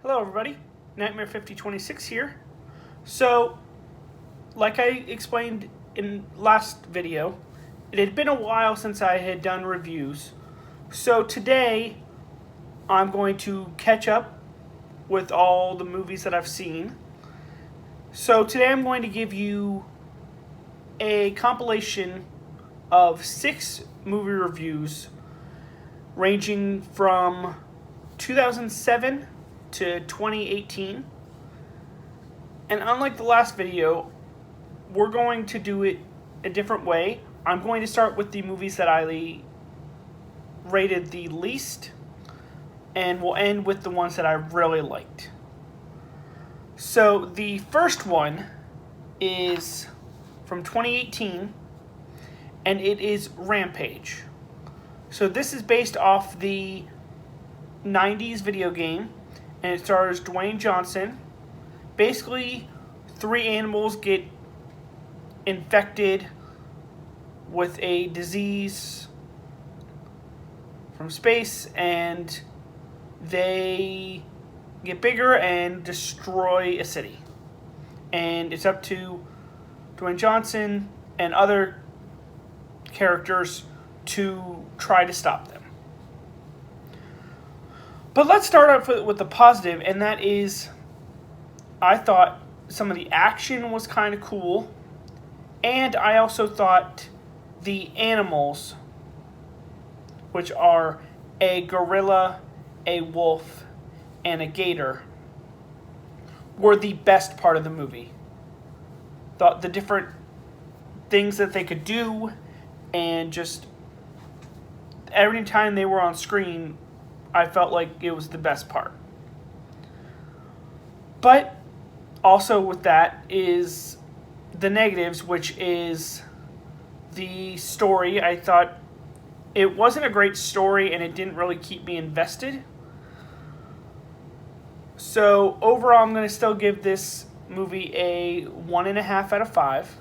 Hello everybody, Nightmare 5026 here. So, like I explained in last video, it had been a while since I had done reviews. So today, I'm going to catch up with all the movies that I've seen. So today I'm going to give you a compilation of 6 movie reviews ranging from 2007 to 2018. And unlike the last video, we're going to do it a different way. I'm going to start with the movies that I rated the least, and we'll end with the ones that I really liked. So the first one is from 2018, and it is Rampage. So this is based off the 90s video game, and it stars Dwayne Johnson. Basically, 3 animals get infected with a disease from space, and they get bigger and destroy a city. And it's up to Dwayne Johnson and other characters to try to stop them. But let's start off with the positive, and that is, I thought some of the action was kind of cool, and I also thought the animals, which are a gorilla, a wolf, and a gator, were the best part of the movie. Thought the different things that they could do, and just every time they were on screen, I felt like it was the best part. But also with that is the negatives, which is the story. I thought it wasn't a great story, and it didn't really keep me invested. So overall, I'm going to still give this movie a 1.5 out of 5.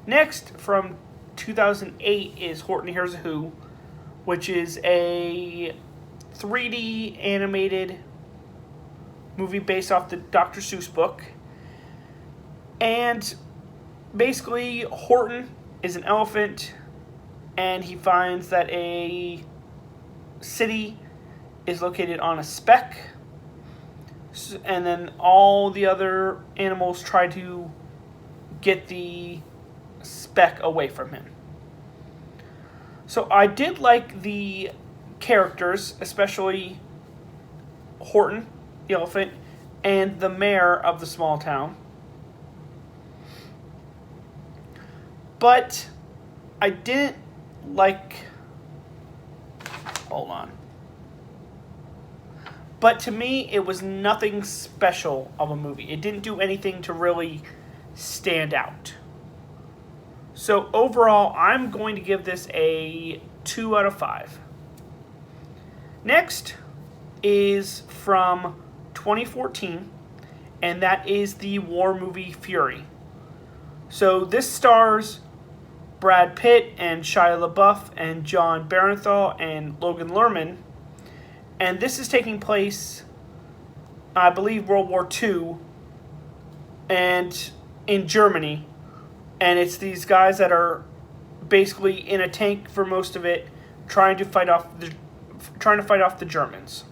Next, from 2008, is Horton Hears A Who, which is a 3D animated movie based off the Dr. Seuss book. And basically, Horton is an elephant, and he finds that a city is located on a speck, and then all the other animals try to get the speck away from him. So I did like the characters, especially Horton, the elephant, and the mayor of the small town. But I didn't like... Hold on. But to me, it was nothing special of a movie. It didn't do anything to really stand out. So overall, I'm going to give this a 2 out of 5. Next is from 2014, and that is the war movie Fury. So this stars Brad Pitt and Shia LaBeouf and John Barenthal and Logan Lerman, and this is taking place, I believe, World War II, and in Germany, and it's these guys that are basically in a tank for most of it, trying to fight off the Germans.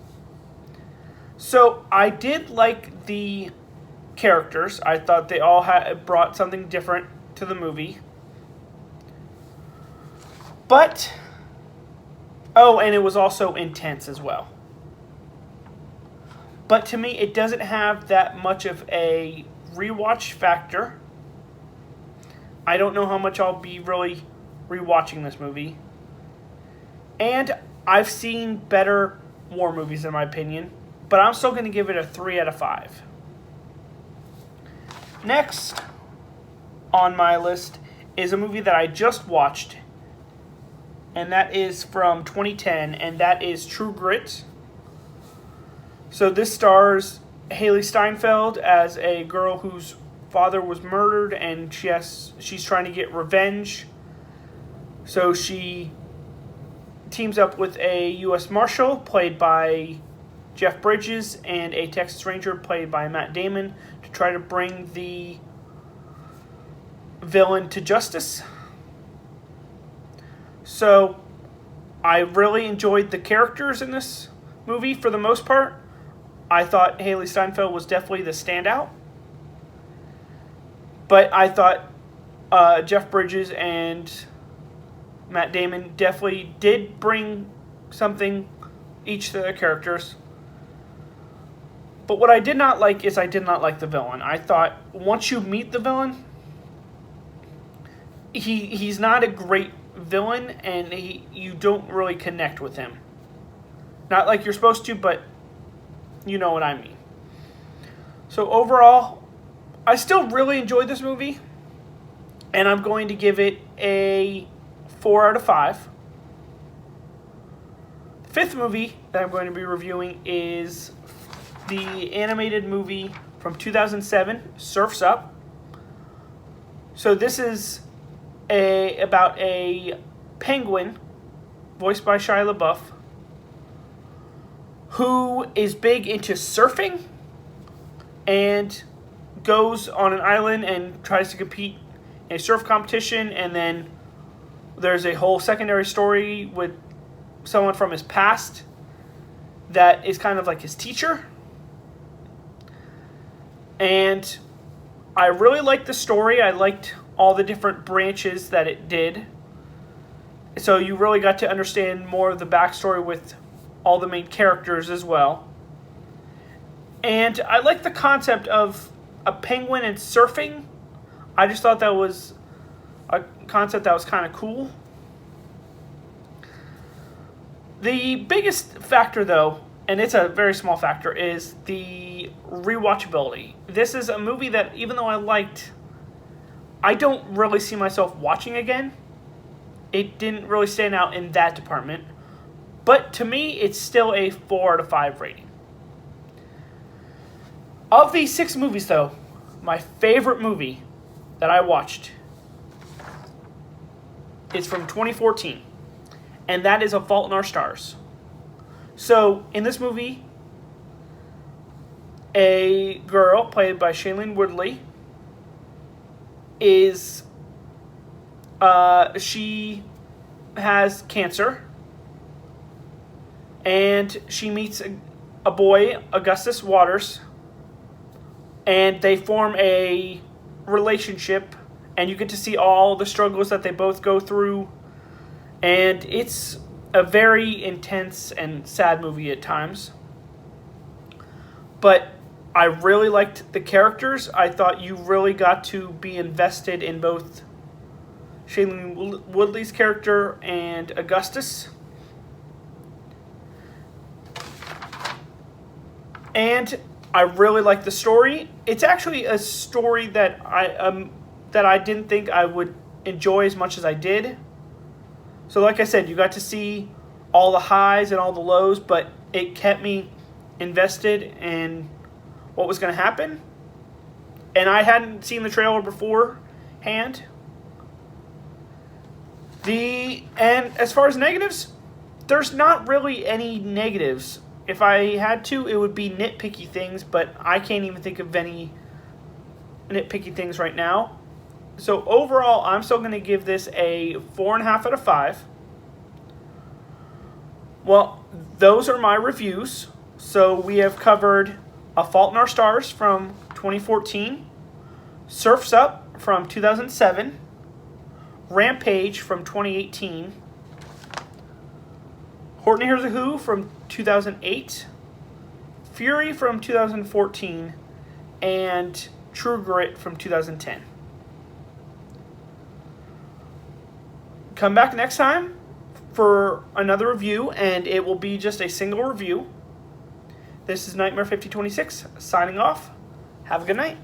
So I did like the characters. I thought they all brought something different to the movie. But, and it was also intense as well. But to me, it doesn't have that much of a rewatch factor. I don't know how much I'll be really rewatching this movie. And I've seen better war movies, in my opinion, but I'm still going to give it a 3 out of 5. Next on my list is a movie that I just watched, and that is from 2010, and that is True Grit. So this stars Haley Steinfeld as a girl whose father was murdered, and she's trying to get revenge. So she teams up with a U.S. Marshal played by Jeff Bridges and a Texas Ranger played by Matt Damon to try to bring the villain to justice. So, I really enjoyed the characters in this movie for the most part. I thought Haley Steinfeld was definitely the standout. But I thought Jeff Bridges and Matt Damon definitely did bring something each to their characters. But what I did not like is I did not like the villain. I thought once you meet the villain, he's not a great villain, and you don't really connect with him. Not like you're supposed to, but you know what I mean. So overall, I still really enjoyed this movie, and I'm going to give it a 4 out of 5. The fifth movie that I'm going to be reviewing is the animated movie from 2007, Surf's Up. So this is about a penguin, voiced by Shia LaBeouf, who is big into surfing and goes on an island and tries to compete in a surf competition, and then there's a whole secondary story with someone from his past that is kind of like his teacher. And I really liked the story. I liked all the different branches that it did. So you really got to understand more of the backstory with all the main characters as well. And I like the concept of a penguin and surfing. I just thought that was a concept that was kind of cool. The biggest factor, though, and it's a very small factor, is the rewatchability. This is a movie that, even though I liked, I don't really see myself watching again. It didn't really stand out in that department. But to me, it's still a 4 out of 5 rating. Of these 6 movies, though, my favorite movie that I watched is from 2014. And that is A Fault in Our Stars. So, in this movie, a girl played by Shailene Woodley is she has cancer, and she meets a boy, Augustus Waters, and they form a relationship, and you get to see all the struggles that they both go through, and it's a very intense and sad movie at times. But I really liked the characters. I thought you really got to be invested in both Shailene Woodley's character and Augustus. And I really like the story. It's actually a story that I didn't think I would enjoy as much as I did. So like I said, you got to see all the highs and all the lows, but it kept me invested in what was going to happen. And I hadn't seen the trailer beforehand. And as far as negatives, there's not really any negatives. If I had to, it would be nitpicky things, but I can't even think of any nitpicky things right now. So overall, I'm still going to give this a 4.5 out of 5. Well, those are my reviews. So we have covered A Fault in Our Stars from 2014, Surf's Up from 2007, Rampage from 2018, Horton Hears A Who from 2008, Fury from 2014, and True Grit from 2010. Come back next time for another review, and it will be just a single review. This is Nightmare 5026 signing off. Have a good night.